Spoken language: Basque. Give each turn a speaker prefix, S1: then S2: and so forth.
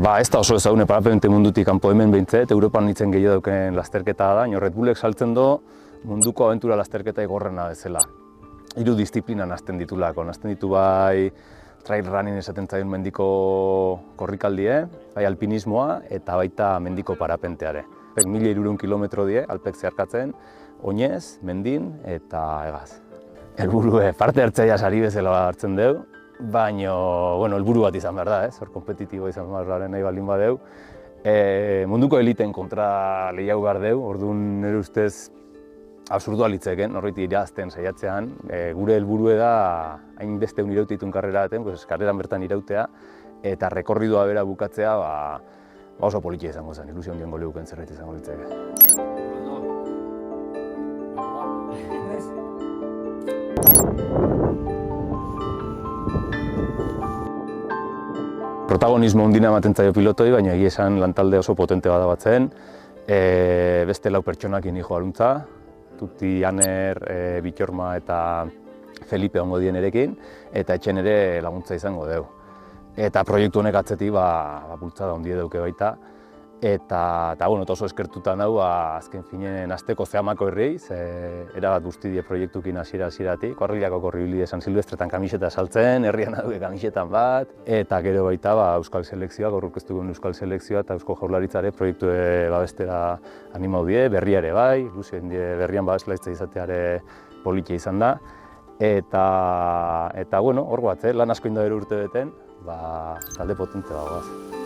S1: Ba, ez da oso ezagune parapente mundutik kanpo hemen behintzet, Europan nintzen gehiago dauken lasterketa da, Red Bullek saltzen do munduko abentura lasterketa igorrena bezala. 3 disiplinan hasten ditulako, hasten ditu bai trail running esaten zaion mendiko korrikaldie, bai alpinismoa eta baita mendiko parapenteare. 1300 kilometro die, alpek zeharkatzen, oinez, mendin eta egaz. Helburue parte hartzailea sari bezala hartzen dugu, baina, bueno, helburu bat izan behar da, hor kompetitibo izan behar nahi baldin badeu. Munduko eliten kontra lehiago behar dugu, orduan nire ustez absurdua litzeken, norbait irazten saiatzean. Gure helburue da, hainbeste irautitun karrera baten, karreran bertan irautea, eta rekorridua bera bukatzea, oso politia izango zen, ilusio handian goleuken zerbait izango litzeke. Protagonismo handina ematen zaio pilotoi, baina egia esan lantalde oso potente bada batzen. Beste 4 pertsonakin hijo aruntza, Tuti, Aner, Bitxorma eta Felipe ongo dien erekin, eta etxen ere laguntza izango dugu. Eta proiektu honek atzetik bultzada handie dauke baita. Eta oso eskertuta nau, azken finen azteko zehamako herriei, erabat guztidie proiektukin hasieratik, Korrilako korribili San Silvestretan kamiseta saltzen, herrian dauke kamisetan bat, eta gero baita Euskal Selekzioa, gaur aurkeztuko Euskal Selekzioa eta Eusko Jaurlaritzare proiektu babestera animau die, berria ere bai, ilusio die berrian babesleitza izateare politia izan da. Eta hor bat, lan asko inda bere urte beten, talde potente dagoaz.